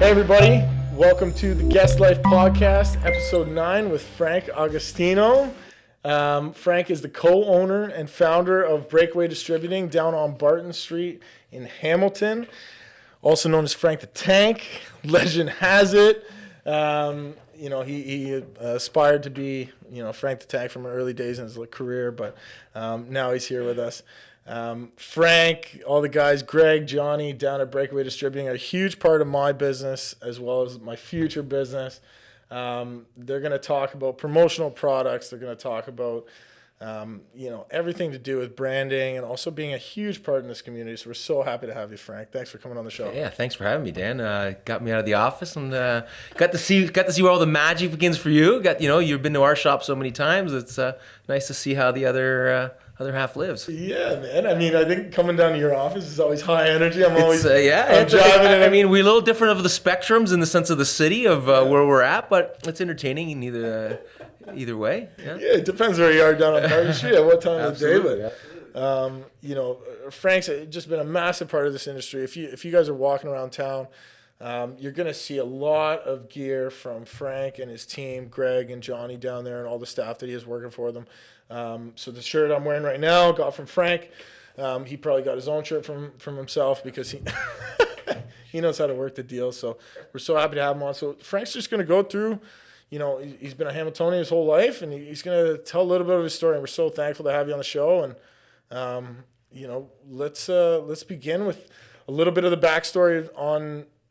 Hey everybody, welcome to the Guest Life Podcast, episode 9 with Frank Agostino. Frank is the co-owner and founder of Breakaway Distributing down on Barton Street in Hamilton, also known as Frank the Tank. Legend has it. He aspired to be, Frank the Tank from early days in his career, but now he's here with us. Frank, all the guys, Greg, Johnny down at Breakaway Distributing are a huge part of my business as well as my future business. They're going to talk about promotional products. They're going to talk about, everything to do with branding and also being a huge part in this community. So we're so happy to have you, Frank. Thanks for coming on the show. Yeah, thanks for having me, Dan. Got me out of the office and got to see where all the magic begins for you. You've been to our shop so many times. It's nice to see how the other half lives. Yeah, man. I mean, I think coming down to your office is always high energy. I'm always we're a little different of the spectrums in the sense of the city of where we're at, but it's entertaining in either way. Yeah, it depends where you are down on Barton Street at what time of the day. But Frank's just been a massive part of this industry. If you guys are walking around town, you're going to see a lot of gear from Frank and his team, Greg and Johnny down there, and all the staff that he has working for them. So the shirt I'm wearing right now got from Frank. He probably got his own shirt from himself because he he knows how to work the deal. So we're so happy to have him on. So Frank's just going to go through, he's been a Hamiltonian his whole life, and he's going to tell a little bit of his story. And we're so thankful to have you on the show. And let's begin with a little bit of the backstory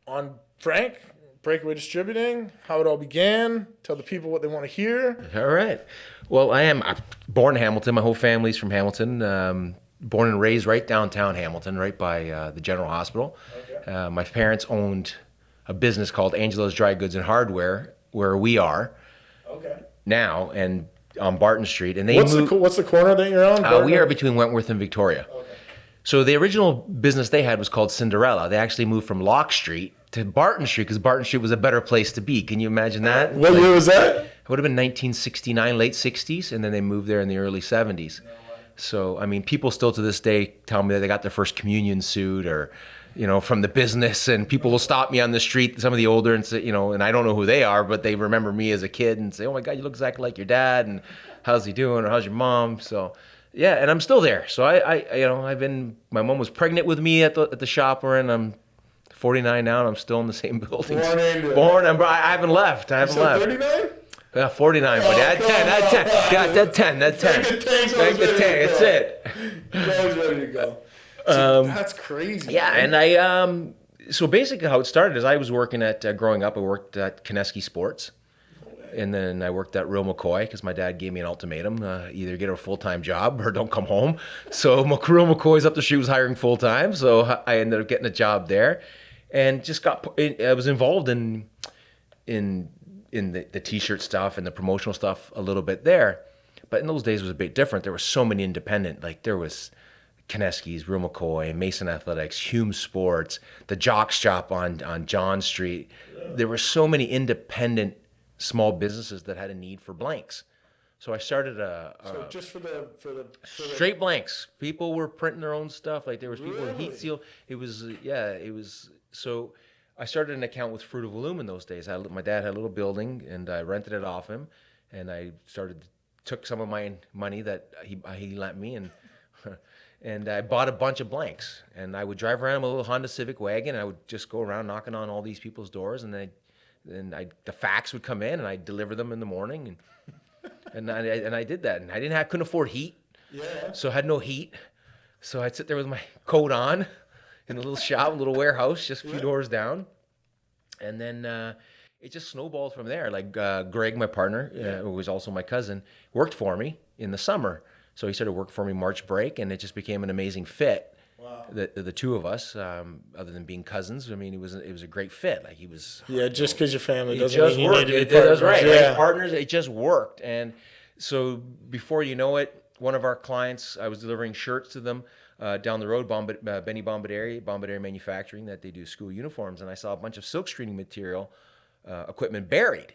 on Frank, Breakaway Distributing, how it all began. Tell the people what they want to hear. All right. Well, I'm born in Hamilton. My whole family's from Hamilton. Born and raised right downtown Hamilton, right by the General Hospital. Okay. My parents owned a business called Angelo's Dry Goods and Hardware, where we are now, and on Barton Street. And what's the corner that you're on? We are between Wentworth and Victoria. Okay. So the original business they had was called Cinderella. They actually moved from Lock Street to Barton Street because Barton Street was a better place to be. Can you imagine that? What year was that? It would have been 1969, late 60s, and then they moved there in the early 70s. So, I mean, people still to this day tell me that they got their first communion suit or, from the business, and people will stop me on the street, some of the older, and say, and I don't know who they are, but they remember me as a kid and say, oh my God, you look exactly like your dad, and how's he doing, or how's your mom? So, yeah, and I'm still there. So my mom was pregnant with me at the shop we're in. I'm 49 now, and I'm still in the same building. I haven't left. 39? Yeah, 49, buddy. That's 10. Got that 10. That's 10. That's it. You're always ready to go. That's crazy. Yeah, man. And so basically how it started is I was working growing up, I worked at Kineski Sports. And then I worked at Real McCoy because my dad gave me an ultimatum, either get a full-time job or don't come home. So Real McCoy's up the street was hiring full-time, so I ended up getting a job there. And I was involved in the t-shirt stuff and the promotional stuff a little bit there. But in those days it was a bit different. There were so many independent, like there was Kineski's, Real McCoy, Mason Athletics, Hume Sports, the Jock Shop on John Street. There were so many independent small businesses that had a need for blanks. So I started So just for the straight blanks. People were printing their own stuff. Like there was people with heat seal. It was. So I started an account with Fruit of the Loom in those days. My dad had a little building, and I rented it off him, and I took some of my money that he lent me, and I bought a bunch of blanks. And I would drive around in a little Honda Civic wagon, and I would just go around knocking on all these people's doors, and the fax would come in, and I'd deliver them in the morning, and I did that, and couldn't afford heat, so I had no heat, so I'd sit there with my coat on in a little shop, a little warehouse, just a few doors down, and then it just snowballed from there. Like Greg, my partner, who was also my cousin, worked for me in the summer, so he started working for me March break, and it just became an amazing fit. Wow. The two of us, other than being cousins, I mean, it was a great fit. Like he was. Yeah, just because your family doesn't mean you need to be partners. That's right. Yeah. Like partners, it just worked. And so before you know it, one of our clients, I was delivering shirts to them down the road, Benny Bombardieri Manufacturing, that they do school uniforms, and I saw a bunch of silkscreening material equipment buried.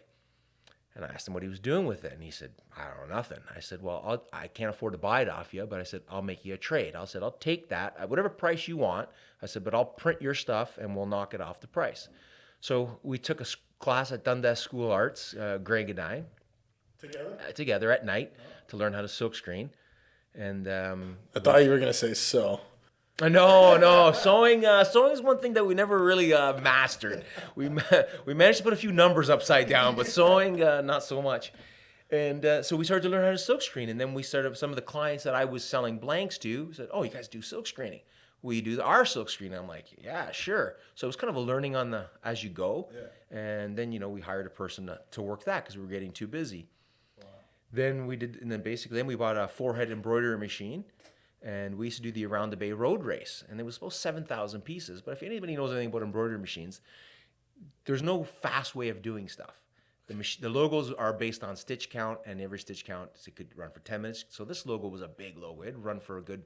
And I asked him what he was doing with it, and he said, I don't know, nothing. I said, well, I can't afford to buy it off you, but I said, I'll make you a trade. I said, I'll take that at whatever price you want. I said, but I'll print your stuff, and we'll knock it off the price. So we took a class at Dundas School of Arts, Greg and I, together at night to learn how to silkscreen. And I thought you were gonna say sew. No. Sewing is one thing that we never really mastered. We managed to put a few numbers upside down, but sewing, not so much. And so we started to learn how to silkscreen. And then we started, some of the clients that I was selling blanks to said, "Oh, you guys do silkscreening. Will you do our silkscreen?" I'm like, "Yeah, sure." So it was kind of a learning on the as you go. Yeah. And then, we hired a person to work that because we were getting too busy. Wow. Then we bought a 4-head embroidery machine. And we used to do the Around the Bay road race. And it was supposed 7,000 pieces. But if anybody knows anything about embroidery machines, there's no fast way of doing stuff. The logos are based on stitch count, and every stitch count, it could run for 10 minutes. So this logo was a big logo. It'd run for a good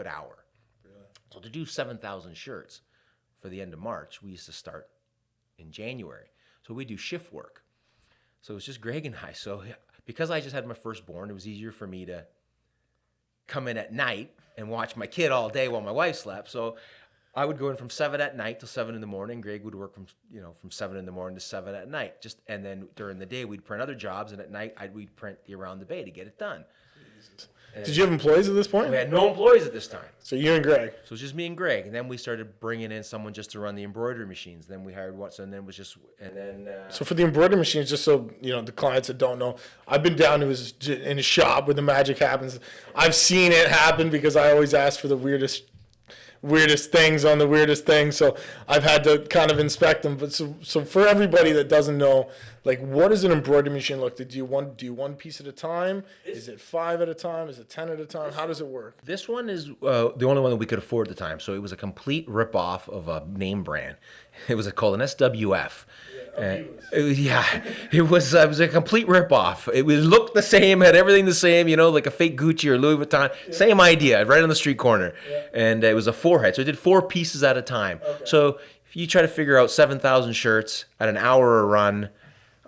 hour. Really? So to do 7,000 shirts for the end of March, we used to start in January. So we do shift work. So it was just Greg and I. So because I just had my firstborn, it was easier for me to come in at night and watch my kid all day while my wife slept. So I would go in from 7 at night till 7 in the morning. Greg would work from 7 in the morning to 7 at night. And then during the day we'd print other jobs, and at night we'd print the Around the Bay to get it done. Did you have employees at this point? We had no employees at this time. So you and Greg. So it was just me and Greg, and then we started bringing in someone just to run the embroidery machines. Then we hired Watson, and then it was just, and then. So for the embroidery machines, just so the clients that don't know, I've been down to in his shop where the magic happens. I've seen it happen because I always ask for the weirdest things on the weirdest things. So I've had to kind of inspect them. But so for everybody that doesn't know, like, what does an embroidery machine look like? Do you one piece at a time? Is it 5 at a time? Is it 10 at a time? How does it work? This one is the only one that we could afford at the time. So it was a complete rip-off of a name brand. It was called an SWF. It was a complete rip-off. It looked the same, had everything the same, like a fake Gucci or Louis Vuitton. Yeah. Same idea, right on the street corner. Yeah. And it was a 4-head, so it did 4 pieces at a time. Okay. So if you try to figure out 7,000 shirts at an hour a run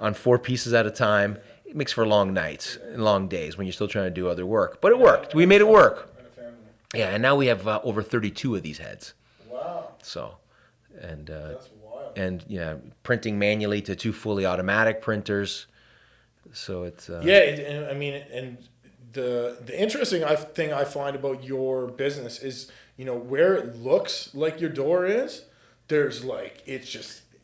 on 4 pieces at a time, it makes for long nights and long days when you're still trying to do other work. But it worked. We made it work. Yeah, and now we have over 32 of these heads. Wow. So, and that's wild. And printing manually to 2 fully automatic printers. So it's and the interesting thing I find about your business is where it looks like your door is. There's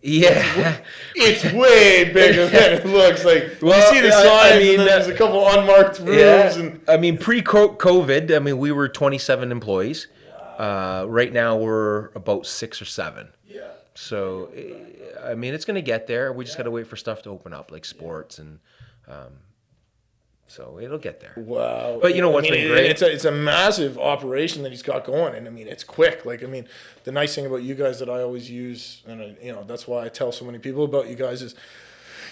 it's way bigger than it looks like. Well, you see the signs, and then there's a couple unmarked rooms. Yeah. Pre-COVID, we were 27 employees. Wow. Right now we're about 6 or 7. Yeah. So, it's going to get there. We just got to wait for stuff to open up, like sports, and so it'll get there. Wow. But what's been great? It's a massive operation that he's got going, and it's quick. The nice thing about you guys that I always use, and that's why I tell so many people about you guys is,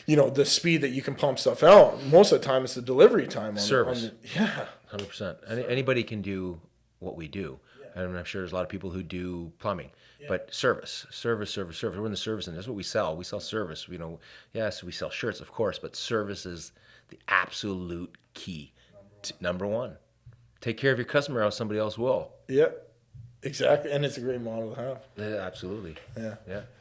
the speed that you can pump stuff out. Most of the time, it's the delivery time. Service. 100%. Anybody can do what we do. Yeah. And I'm sure there's a lot of people who do plumbing. Yeah. But service. We're in the service, and that's what we sell. We sell service. Yes, we sell shirts, of course, but service is the absolute key. Number one. Take care of your customer, or else somebody else will. Yep, exactly, and it's a great model to have. Yeah, absolutely. Yeah.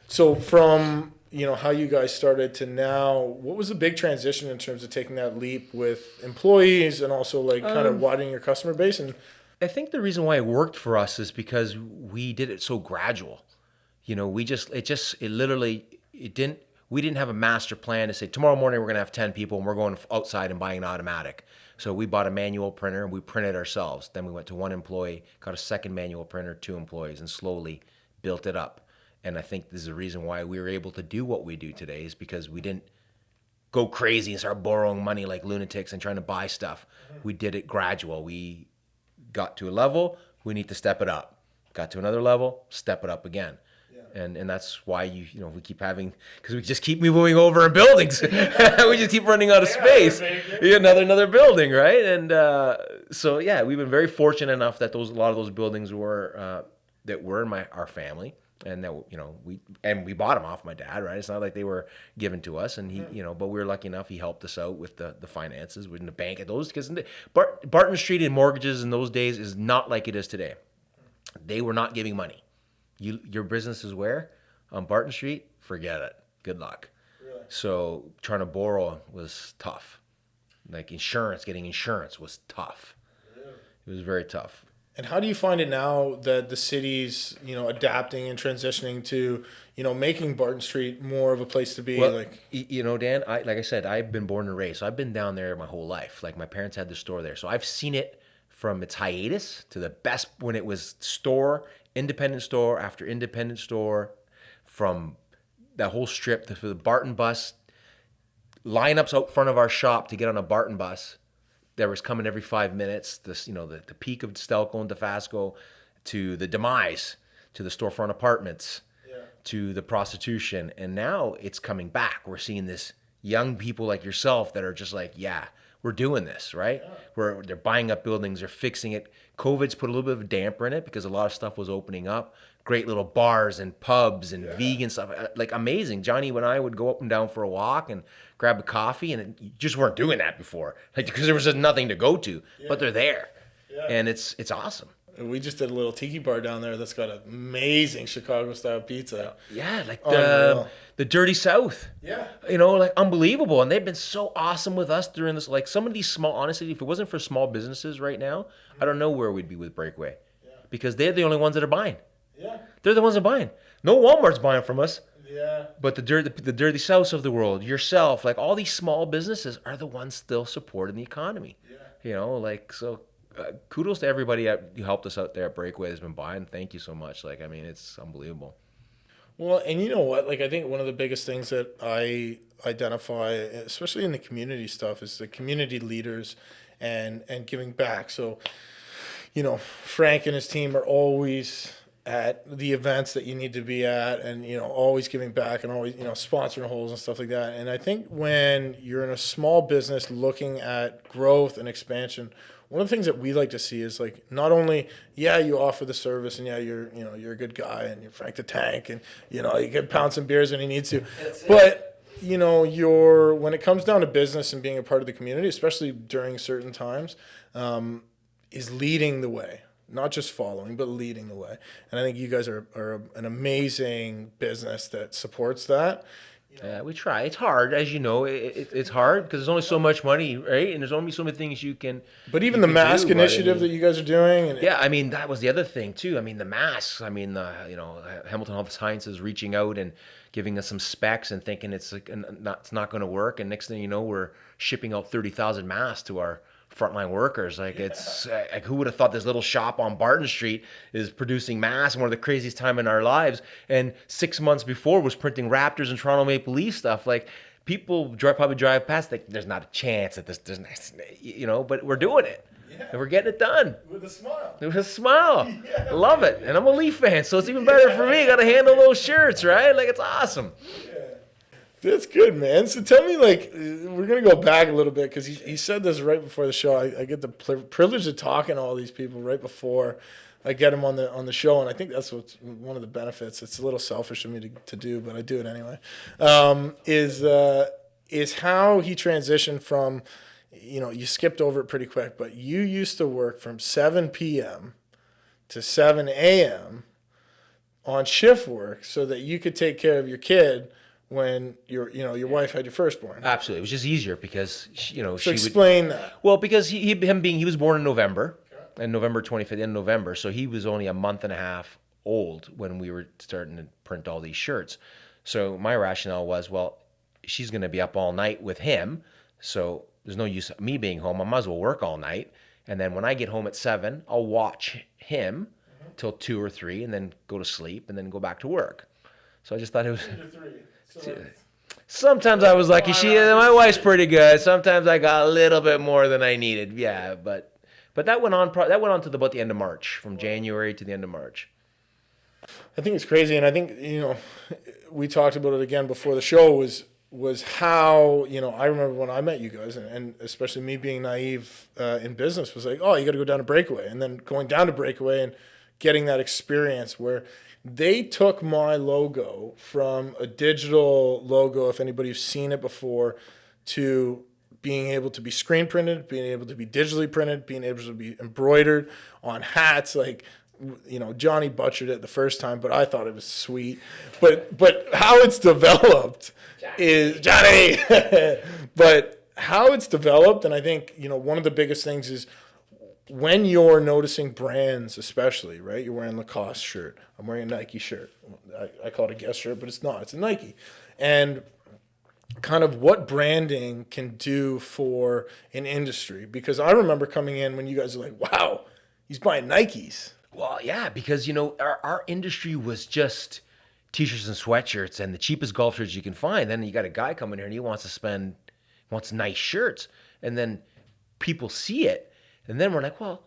So from how you guys started to now, what was the big transition in terms of taking that leap with employees and also kind of widening your customer base? And I think the reason why it worked for us is because we did it so gradual. We didn't have a master plan to say, tomorrow morning we're going to have 10 people and we're going outside and buying an automatic. So we bought a manual printer and we printed ourselves. Then we went to 1 employee, got a second manual printer, 2 employees, and slowly built it up. And I think this is the reason why we were able to do what we do today, is because we didn't go crazy and start borrowing money like lunatics and trying to buy stuff. We did it gradual. We got to a level, we need to step it up. Got to another level, step it up again. And that's why we keep having, because we just keep moving over in buildings. We just keep running out of space. Another building, right? And we've been very fortunate enough that a lot of those buildings were that were in our family, and that we bought them off my dad, right? It's not like they were given to us, and he but we were lucky enough he helped us out with the finances, with the bank at those, because Barton Street and mortgages in those days is not like it is today. They were not giving money. Your business is where? On Barton Street? Forget it. good luck. Really? So trying to borrow was tough. Like getting insurance was tough. Really? It was very tough. And how do you find it now that the city's, adapting and transitioning to, making Barton Street more of a place to be? Well, Dan, like I said, I've been born and raised. So I've been down there my whole life. Like my parents had the store there. So I've seen it from its hiatus to the best when it was independent store after independent store, from that whole strip to the Barton bus, lineups out front of our shop to get on a Barton bus. There was coming every 5 minutes. This, the peak of Stelco and DeFasco, to the demise, to the storefront apartments, to the prostitution, and now it's coming back. We're seeing this young people like yourself that are just like, yeah, we're doing this, right? They're buying up buildings, they're fixing it. COVID's put a little bit of a damper in it because a lot of stuff was opening up. Great little bars and pubs and vegan stuff, like amazing. Johnny and I would go up and down for a walk and grab a coffee, and you just weren't doing that before, like because there was just nothing to go to. But they're there, and it's awesome. We just did a little tiki bar down there that's got amazing Chicago style pizza. Yeah, like the Dirty South. Yeah. Like unbelievable. And they've been so awesome with us during this. Like some of these small, honestly, if it wasn't for small businesses right now, I don't know where we'd be with Breakaway. Yeah. Because they're the only ones that are buying. Yeah. They're the ones that are buying. No Walmart's buying from us. Yeah. But the Dirty Souths of the world, yourself, like all these small businesses are the ones still supporting the economy. Yeah. Kudos to everybody who helped us out there at Breakaway that's been buying. Thank you so much. It's unbelievable. Well, and you know what? I think one of the biggest things that I identify, especially in the community stuff, is the community leaders and giving back. So, Frank and his team are always at the events that you need to be at, and always giving back, and always sponsoring holes and stuff like that. And I think when you're in a small business looking at growth and expansion, one of the things that we like to see is not only you offer the service, and you're a good guy, and you're Frank the Tank, and you can pound some beers when he needs to, but when it comes down to business and being a part of the community, especially during certain times, is leading the way. Not just following, but leading the way. And I think you guys are an amazing business that supports that. Yeah, we try. It's hard, as you know. It's hard because there's only so much money, right? And there's only so many things you can. But even the mask initiative that you guys are doing. And that was the other thing too. The masks. Hamilton Health Sciences reaching out and giving us some specs and thinking it's not going to work. And next thing you know, we're shipping out 30,000 masks to our frontline workers. It's who would have thought this little shop on Barton Street is producing masks, one of the craziest time in our lives, and 6 months before was printing Raptors and Toronto Maple Leaf stuff. People probably drive past, there's not a chance that this doesn't, but we're doing it. Yeah. And we're getting it done. With a smile. With a smile. Yeah. Love it. And I'm a Leaf fan, so it's even better for me. Got to handle those shirts, right? It's awesome. Yeah. That's good, man. So tell me, we're going to go back a little bit because he said this right before the show. I get the privilege of talking to all these people right before I get them on the show, and I think that's what's one of the benefits. It's a little selfish of me to do, but I do it anyway, is how he transitioned from, you skipped over it pretty quick, but you used to work from 7 p.m. to 7 a.m. on shift work so that you could take care of your kid when your wife had your firstborn. Absolutely. It was just easier because so explain that. Well, because he was born in November, and November 25th, in November, so he was only a month and a half old when we were starting to print all these shirts. So my rationale was, well, she's going to be up all night with him, so there's no use of me being home. I might as well work all night, and then when I get home at 7, I'll watch him till 2 or 3, and then go to sleep, and then go back to work. So I just thought it was... 2 to 3. Sometimes I was lucky. My wife's pretty good. Sometimes I got a little bit more than I needed. Yeah, but that went on. That went on to about the end of March, from January to the end of March. I think it's crazy, and I think we talked about it again before the show. Was how I remember when I met you guys, and especially me being naive in business, was oh, you got to go down to Breakaway, and then going down to Breakaway and getting that experience where they took my logo from a digital logo, if anybody's seen it before, to being able to be screen printed, being able to be digitally printed, being able to be embroidered on hats. Johnny butchered it the first time, but I thought it was sweet. But how it's developed is Johnny. But how it's developed, and I think one of the biggest things is when you're noticing brands, especially, right? You're wearing a Lacoste shirt. I'm wearing a Nike shirt. I call it a Guess shirt, but it's not. It's a Nike. And kind of what branding can do for an industry. Because I remember coming in when you guys were like, wow, he's buying Nikes. Well, yeah, because, our industry was just T-shirts and sweatshirts and the cheapest golf shirts you can find. Then you got a guy coming here and he wants nice shirts. And then people see it. And then we're like, well,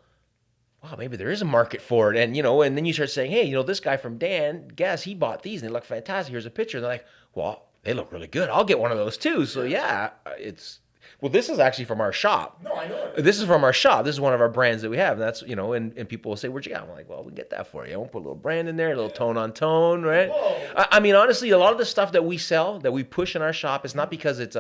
wow, maybe there is a market for it. And, and then you start saying, hey, this guy from Dan, Guess, he bought these and they look fantastic. Here's a picture. And they're like, well, they look really good. I'll get one of those too. So yeah, this is actually from our shop. No, I know it. This is from our shop. This is one of our brands that we have. And that's, and people will say, where'd you get it? I'm like, well, we can get that for you. I won't put a little brand in there, a little tone on tone, right? I mean, honestly, a lot of the stuff that we sell, that we push in our shop, is not because it's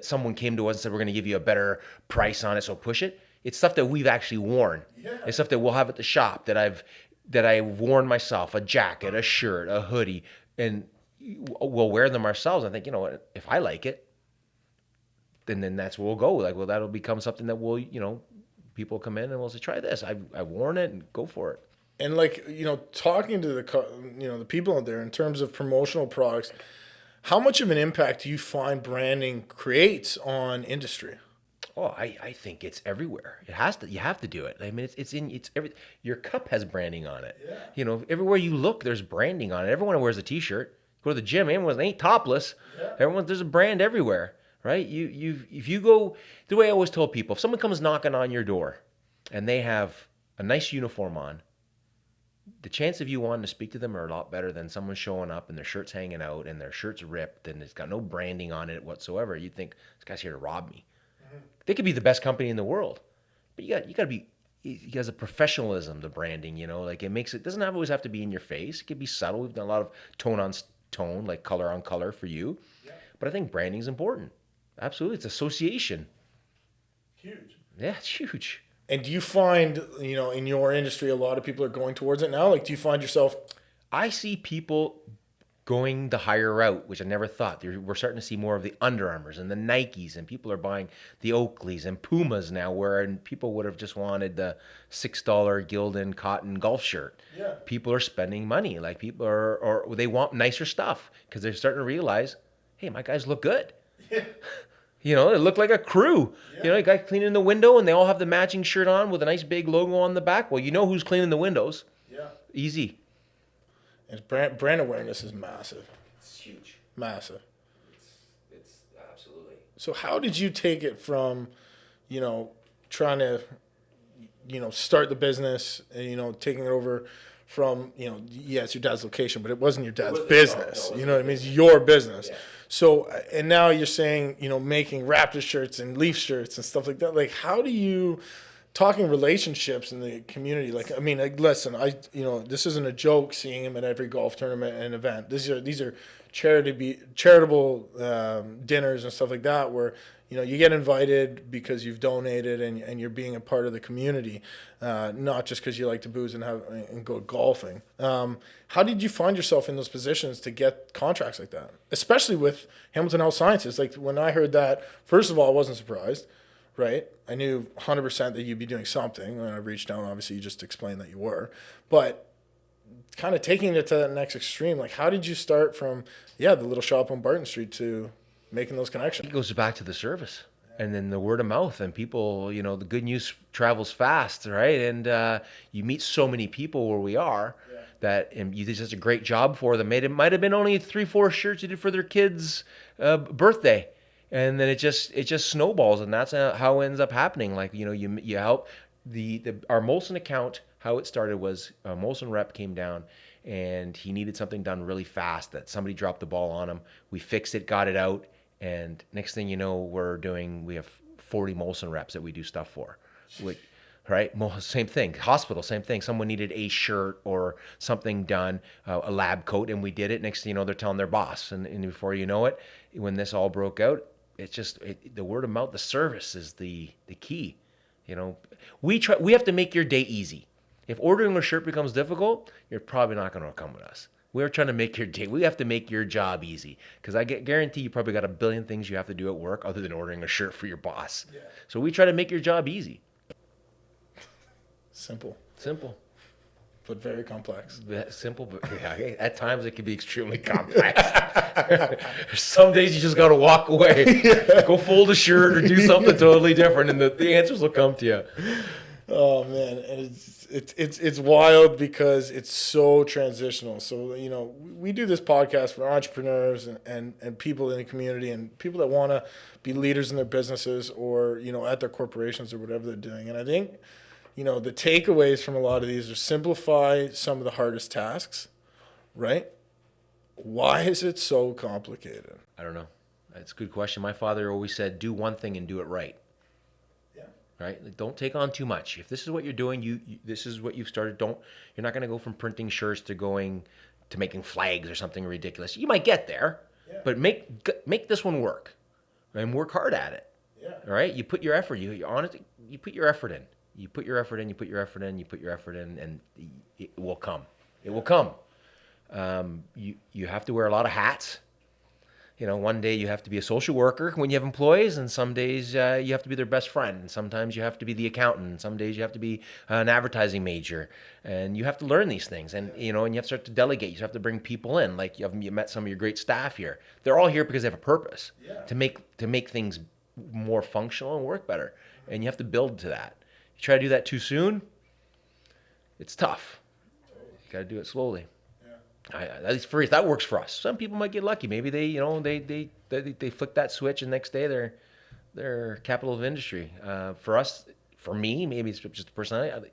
someone came to us and said, we're going to give you a better price on it, so push it. It's stuff that we've actually worn. Yeah. It's stuff that we'll have at the shop that I've worn myself, a jacket, a shirt, a hoodie, and we'll wear them ourselves. I think, if I like it, then that's where we'll go. Like, well, that'll become something that we'll, people come in and we'll say, try this. I've worn it and go for it. And talking to the people out there in terms of promotional products, how much of an impact do you find branding creates on industry? Oh, I think it's everywhere. It has to. You have to do it. I mean, it's every. Your cup has branding on it. Yeah. Everywhere you look, there's branding on it. Everyone wears a T-shirt. Go to the gym. Everyone ain't topless. Yeah. There's a brand everywhere, right? If you go, the way I always told people, if someone comes knocking on your door, and they have a nice uniform on, the chance of you wanting to speak to them are a lot better than someone showing up and their shirt's hanging out and their shirt's ripped and it's got no branding on it whatsoever. You'd think this guy's here to rob me. They could be the best company in the world, but you got to be. It has a professionalism, the branding. It doesn't always have to be in your face. It could be subtle. We've done a lot of tone on tone, like color on color for you. Yeah. But I think branding is important. Absolutely, it's association. Huge. Yeah, it's huge. And do you find in your industry a lot of people are going towards it now? Like, do you find yourself? I see people going the higher route, which I never thought. We're starting to see more of the Under Armours and the Nikes, and people are buying the Oakleys and Pumas now, where people would have just wanted the $6 Gildan cotton golf shirt. Yeah. People are spending money. Like, people or they want nicer stuff because they're starting to realize, hey, my guys look good. Yeah. They look like a crew. Yeah. A guy cleaning the window, and they all have the matching shirt on with a nice big logo on the back. Well, who's cleaning the windows. Yeah. Easy. And brand awareness is massive. It's huge. Massive. It's absolutely. So how did you take it from, trying to, start the business and, taking it over from, yeah, it's your dad's location, but it wasn't your dad's business. You know what I mean? It's your business. Yeah. So, and now you're saying, making Raptor shirts and Leaf shirts and stuff like that. Like, how do you... Talking relationships in the community, listen, this isn't a joke seeing him at every golf tournament and event. These are charitable dinners and stuff like that where, you get invited because you've donated and you're being a part of the community, not just because you like to booze and go golfing. How did you find yourself in those positions to get contracts like that, especially with Hamilton Health Sciences? Like, when I heard that, first of all, I wasn't surprised. Right? I knew 100% that you'd be doing something. When I reached out, obviously, you just explained that you were. But kind of taking it to that next extreme, like, how did you start from, the little shop on Barton Street to making those connections? It goes back to the service and then the word of mouth. And people, the good news travels fast, right? And you meet so many people where we are that you did such a great job for them. It might have been only 3-4 shirts you did for their kid's birthday. And then it just snowballs, and that's how it ends up happening. Like, you help our Molson account. How it started was a Molson rep came down, and he needed something done really fast. That somebody dropped the ball on him. We fixed it, got it out, and next thing you know, we have 40 Molson reps that we do stuff for. Right? Same thing. Hospital, same thing. Someone needed a shirt or something done, a lab coat, and we did it. Next thing you know, they're telling their boss, and before you know it, when this all broke out. It's just the word of mouth, the service is the key. We have to make your day easy. If ordering a shirt becomes difficult, you're probably not going to come with us. We're trying to make your day. We have to make your job easy, because I guarantee you probably got a billion things you have to do at work other than ordering a shirt for your boss. Yeah. So we try to make your job easy. Simple, but very complex. Simple, but yeah, at times it can be extremely complex. Some days you just got to walk away, go fold a shirt or do something totally different, and the answers will come to you. Oh man, it's wild because it's so transitional. So we do this podcast for entrepreneurs and people in the community and people that want to be leaders in their businesses or at their corporations or whatever they're doing. And I think the takeaways from a lot of these are simplify some of the hardest tasks, right? Why is it so complicated? I don't know. That's a good question. My father always said, do one thing and do it right. Right? Don't take on too much. If this is what you're doing, this is what you've started. You're not going to go from printing shirts to going to making flags or something ridiculous. You might get there, but make this one work and work hard at it. Yeah. All right? You put your effort. You put your effort in. You put your effort in. You put your effort in. You put your effort in, and it will come. It will come. You have to wear a lot of hats. One day you have to be a social worker when you have employees, and some days you have to be their best friend, and sometimes you have to be the accountant, and some days you have to be an advertising major, and you have to learn these things, and and you have to start to delegate. You have to bring people in. Like you met some of your great staff here. They're all here because they have a purpose to make things more functional and work better, and you have to build to that. You try to do that too soon, it's tough. You got to do it slowly. At least that works for us. Some people might get lucky. Maybe they flick that switch, and next day they're capital of industry. For me, maybe it's just a personality.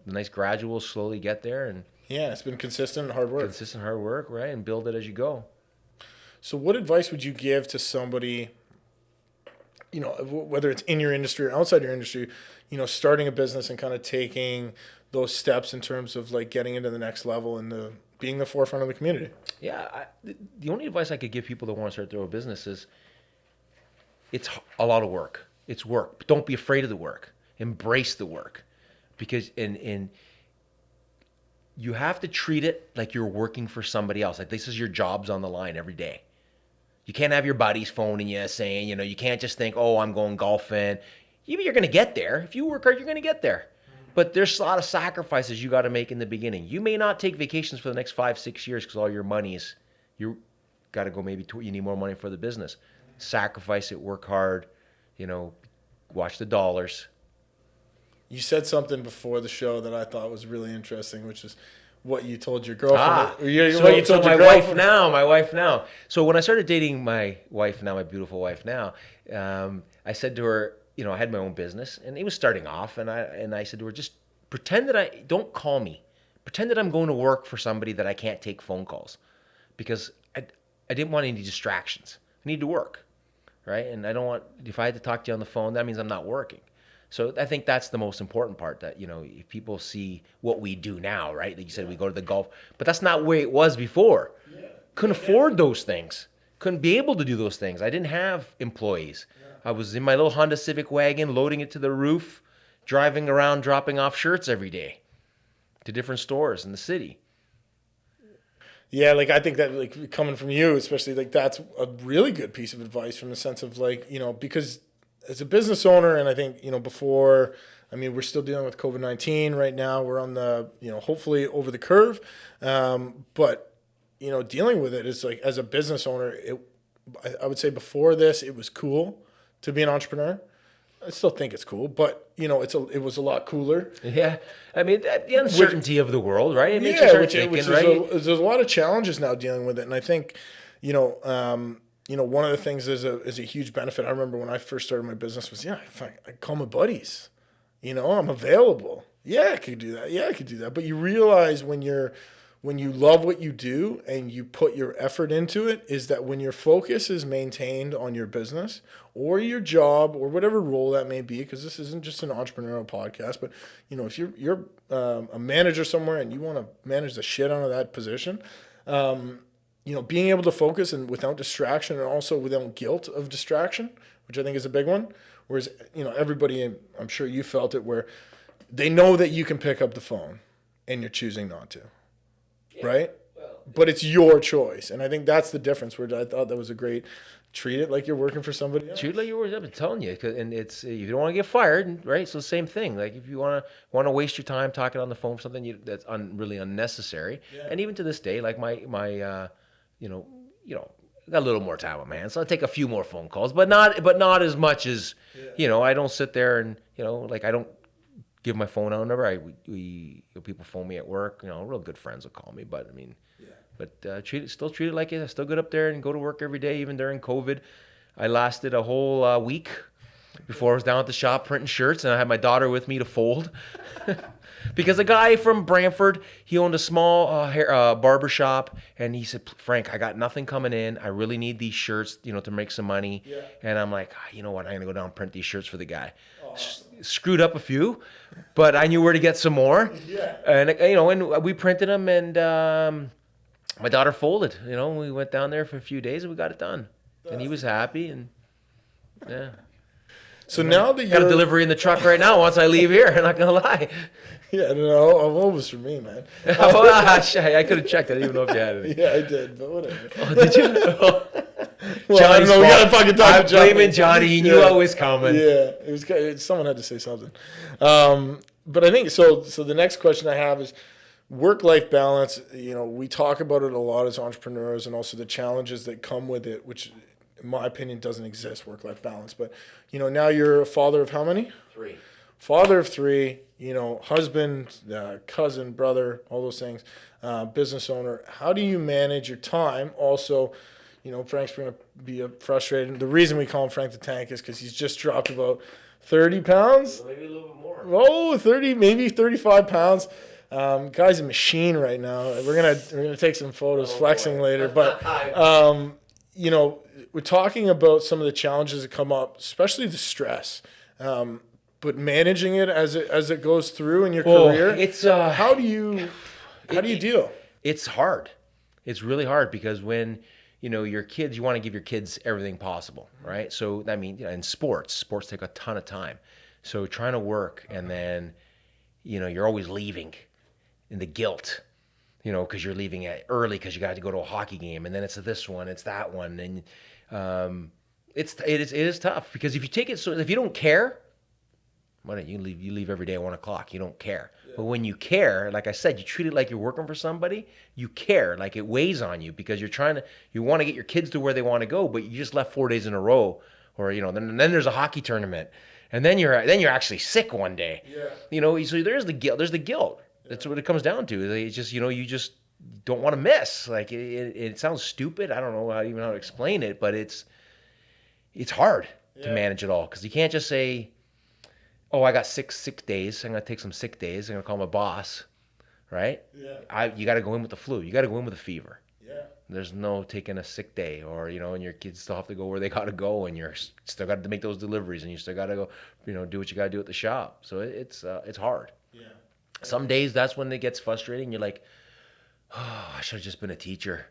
The nice gradual, slowly get there, and it's been consistent hard work. Right, and build it as you go. So, what advice would you give to somebody? Whether it's in your industry or outside your industry, starting a business and kind of taking those steps in terms of like getting into the next level and being the forefront of the community. Yeah, the only advice I could give people that want to start their own business is it's a lot of work. It's work. But don't be afraid of the work. Embrace the work, because in you have to treat it like you're working for somebody else. Like this is your job's on the line every day. You can't have your buddies phoning you saying, you can't just think, oh, I'm going golfing. You're going to get there. If you work hard, you're going to get there. But there's a lot of sacrifices you got to make in the beginning. You may not take vacations for the next 5-6 years because all your money is, you got to go you need more money for the business. Sacrifice it, work hard, watch the dollars. You said something before the show that I thought was really interesting, which is what you told your girlfriend. My wife now. So when I started dating my wife now, my beautiful wife now, I said to her, I had my own business, and it was starting off, and I said to her, just pretend that don't call me. Pretend that I'm going to work for somebody that I can't take phone calls, because I didn't want any distractions. I need to work, right? And I don't want, if I had to talk to you on the phone, that means I'm not working. So I think that's the most important part, that, if people see what we do now, right? Like you said, we go to the golf, but that's not where it was before. Couldn't afford those things. Couldn't be able to do those things. I didn't have employees. I was in my little Honda Civic wagon, loading it to the roof, driving around, dropping off shirts every day to different stores in the city. Yeah, like I think that like coming from you, especially, like that's a really good piece of advice from the sense of like, because as a business owner, and I think, before, we're still dealing with COVID-19 right now. We're on the, hopefully over the curve. But, dealing with it is like, as a business owner, I would say before this, it was cool to be an entrepreneur. I still think it's cool, but it was a lot cooler. Yeah, the uncertainty of the world, right? It makes you start thinking, right? There's a lot of challenges now dealing with it, and I think, one of the things is a huge benefit. I remember when I first started my business was, if I call my buddies, I'm available. Yeah, I could do that. But you realize when you love what you do and you put your effort into it, is that when your focus is maintained on your business or your job or whatever role that may be, because this isn't just an entrepreneurial podcast, but if you're a manager somewhere and you want to manage the shit out of that position, being able to focus and without distraction, and also without guilt of distraction, which I think is a big one. Whereas, everybody, I'm sure you felt it, where they know that you can pick up the phone. and you're choosing not to, right? But it's your choice. And I think that's the difference where I thought that was a great, treat it like you're working for somebody else. Treat it like you're working. I'm telling you. And it's, if you don't want to get fired, right? So the same thing. Like if you want to waste your time talking on the phone for something that's really unnecessary. Yeah. And even to this day, like my you know, I got a little more time on my hands, so I take a few more phone calls, but not as much as, I don't sit there and, like I don't give my phone out whenever people phone me at work. Real good friends will call me, but I mean, but still treat it like it. I still get up there and go to work every day, even during COVID. I lasted a whole week before I was down at the shop printing shirts, and I had my daughter with me to fold. Because a guy from Brantford, he owned a small barber shop, and he said, Frank, I got nothing coming in. I really need these shirts, to make some money. Yeah. And I'm like, you know what? I'm going to go down and print these shirts for the guy. Screwed up a few, but I knew where to get some more. Yeah. And, and we printed them, and my daughter folded. We went down there for a few days, and we got it done. And he was happy, and yeah. So now that you're... Got a delivery in the truck right now once I leave here, I'm not going to lie. Yeah, no, it was for me, man. I could have checked. I didn't even know if you had it. Yeah, I did, but whatever. Oh, did you? Well, I don't know. We got to fucking talk to Johnny. I'm blaming Johnny. He knew I was coming. Yeah, someone had to say something. But I think, so the next question I have is work-life balance. We talk about it a lot as entrepreneurs, and also the challenges that come with it, which in my opinion doesn't exist, work-life balance. But, now you're a father of how many? 3. Father of 3, husband, cousin, brother, all those things, business owner. How do you manage your time? Also, Frank's going to be frustrated. The reason we call him Frank the Tank is because he's just dropped about 30 pounds. Maybe a little bit more. Oh, 30, maybe 35 pounds. Guy's a machine right now. We're gonna take some photos flexing later. But, we're talking about some of the challenges that come up, especially the stress. But managing it as it goes through in your career, it's how do you deal? It's hard. It's really hard because when your kids, you want to give your kids everything possible, right? So I mean, in sports take a ton of time. So trying to work and then you're always leaving, in the guilt, because you're leaving early because you got to go to a hockey game, and then it's this one, it's that one, and it is tough because if you take it if you don't care. Why don't you leave? You leave every day at 1:00. You don't care. Yeah. But when you care, like I said, you treat it like you're working for somebody. You care, like it weighs on you because you want to get your kids to where they want to go, but you just left 4 days in a row, or then there's a hockey tournament, and then you're actually sick one day. Yeah. So there's the guilt. There's the guilt. Yeah. That's what it comes down to. It's just you just don't want to miss. Like it sounds stupid. I don't know how to explain it, but it's hard to manage it all because you can't just say, oh, I got sick days. I'm going to take some sick days. I'm going to call my boss, right? Yeah. You got to go in with the flu. You got to go in with a fever. Yeah. There's no taking a sick day or, and your kids still have to go where they got to go and you're still got to make those deliveries and you still got to go, do what you got to do at the shop. So it's hard. Yeah. Some days that's when it gets frustrating. You're like, oh, I should have just been a teacher.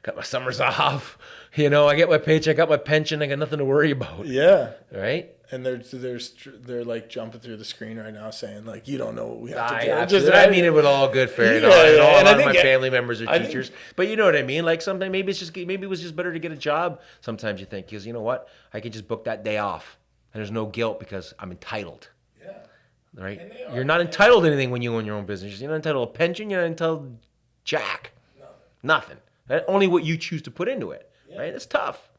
Got my summers off. I get my paycheck, I got my pension. I got nothing to worry about. Yeah. Right? And they're like jumping through the screen right now saying like, you don't know what we have to do. I mean it with all good fair and all. And a lot of my family members are teachers. But you know what I mean? Like sometimes maybe it was just better to get a job. Sometimes you think, because you know what? I can just book that day off. And there's no guilt because I'm entitled. Yeah. Right? You're not entitled to anything when you own your own business. You're not entitled to a pension. You're not entitled jack. Nothing. Only what you choose to put into it. Yeah. Right? It's tough.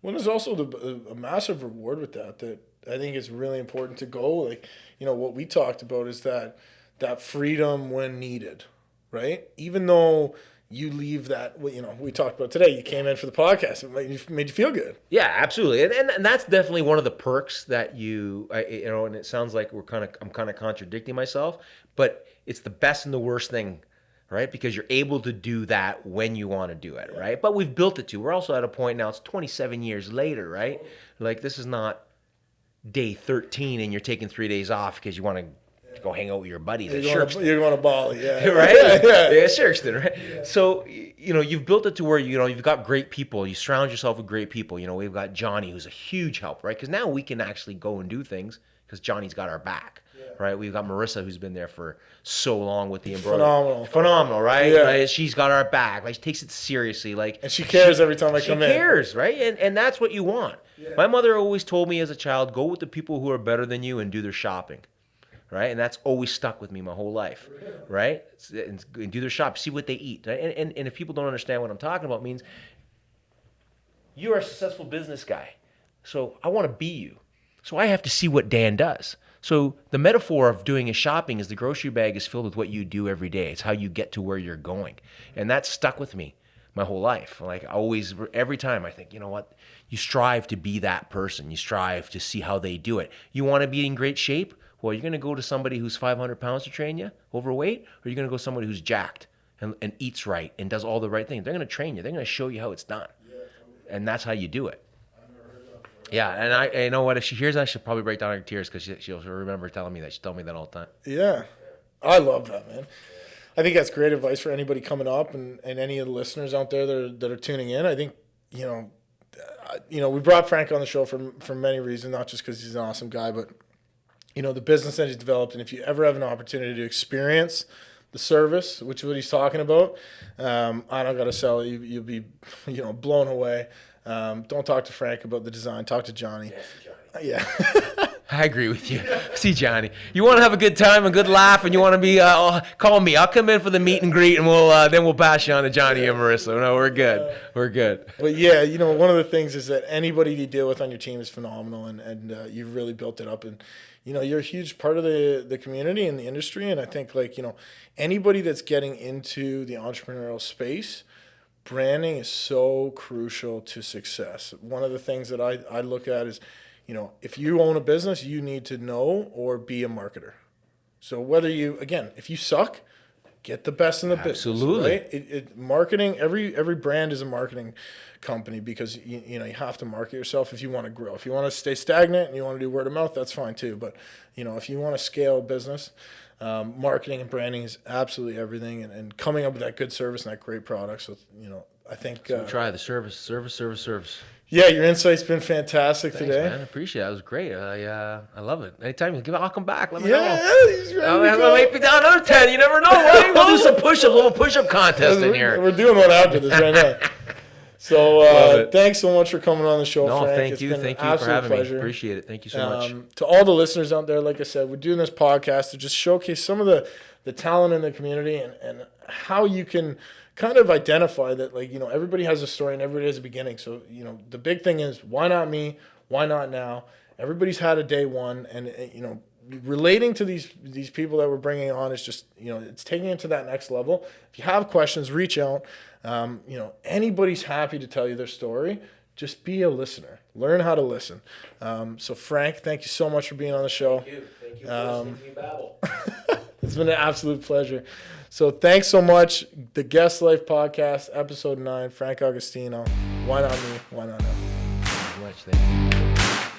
Well, there's also a massive reward with that I think is really important to go. Like, what we talked about is that freedom when needed, right? Even though you leave that, we talked about today, you came in for the podcast, it made you feel good. Yeah, absolutely. And that's definitely one of the perks that and it sounds like I'm kind of contradicting myself, but it's the best and the worst thing, right? Because you're able to do that when you want to do it, right? But we've built it to. We're also at a point now, it's 27 years later, right? Like this is not day 13 and you're taking 3 days off because you want to go hang out with your buddies at Silkscreening. You're going to Bali, yeah. Right? Yeah, Silkscreening, right? Yeah. So, you've built it to where, you've got great people. You surround yourself with great people. We've got Johnny, who's a huge help, right? Because now we can actually go and do things because Johnny's got our back. Yeah. right? We've got Marissa, who's been there for so long with the Phenomenal. Phenomenal, right? Yeah. Like, she's got our back. Like, she takes it seriously. Like, and she cares every time I come in. She cares, right? And that's what you want. Yeah. My mother always told me as a child, go with the people who are better than you and do their shopping, right? And that's always stuck with me my whole life, right? And do their shop, see what they eat. Right? And if people don't understand what I'm talking about, it means you're a successful business guy. So I want to be you. So I have to see what Dan does. So the metaphor of doing his shopping is the grocery bag is filled with what you do every day. It's how you get to where you're going. And that stuck with me my whole life. Like, always, every time I think, you know what? You strive to be that person. You strive to see how they do it. You want to be in great shape? Well, you're going to go to somebody who's 500 pounds to train you, overweight, or you're going to go to somebody who's jacked and eats right and does all the right things. They're going to train you. They're going to show you how it's done. And that's how you do it. Yeah, and I you know what? If she hears that, she'll probably break down her tears because she'll remember telling me that. She told me that all the time. Yeah, I love that, man. I think that's great advice for anybody coming up and any of the listeners out there that are tuning in. I think, you know, we brought Frank on the show for many reasons, not just because he's an awesome guy, but, you know, the business that he's developed. And if you ever have an opportunity to experience the service, which is what he's talking about, I don't got to sell it. You'll be, you know, blown away. Don't talk to Frank about the design. Talk to Johnny. Yeah. I agree with you. See, Johnny, you want to have a good time, a good laugh, and you want to be, call me. I'll come in for the meet and greet, and we'll pass you on to Johnny and Marissa. No, we're good. We're good. But yeah, you know, one of the things is that anybody you deal with on your team is phenomenal, and you've really built it up. And, you know, you're a huge part of the community and the industry. And I think, like, you know, anybody that's getting into the entrepreneurial space, branding is so crucial to success. One of the things that I look at is, you know, if you own a business, you need to know or be a marketer. So whether if you suck, get the best in the business. Absolutely. Right? Marketing, every brand is a marketing company because, you know, you have to market yourself if you want to grow. If you want to stay stagnant and you want to do word of mouth, that's fine too. But, you know, if you want to scale a business, marketing and branding is absolutely everything, and coming up with that good service and that great product. So, you know, I think try the service. Yeah, your insight's been fantastic today. Man, I appreciate it. It was great. I love it. Anytime you give it, I'll come back. Let me know. Yeah, he's ready to go. Maybe me down another 10. You never know. Right? We'll do some push-ups. A little push-up contest in here. We're doing one after this right now. So thanks so much for coming on the show, Frank. Thank you. Thank you for having me. Appreciate it. Thank you so much. To all the listeners out there, like I said, we're doing this podcast to just showcase some of the talent in the community and how you can kind of identify that, like, you know, everybody has a story and everybody has a beginning. So, you know, the big thing is, why not me? Why not now? Everybody's had a day one, and you know, relating to these people that we're bringing on is just, you know, it's taking it to that next level. If you have questions, reach out. You know, anybody's happy to tell you their story. Just be a listener. Learn how to listen. So Frank, thank you so much for being on the show. Thank you for listening to me babble. It's been an absolute pleasure. So thanks so much. The Guest Life Podcast, episode 9, Frank Agostino. Why not me? Why not now? Thank you very much. Thank you.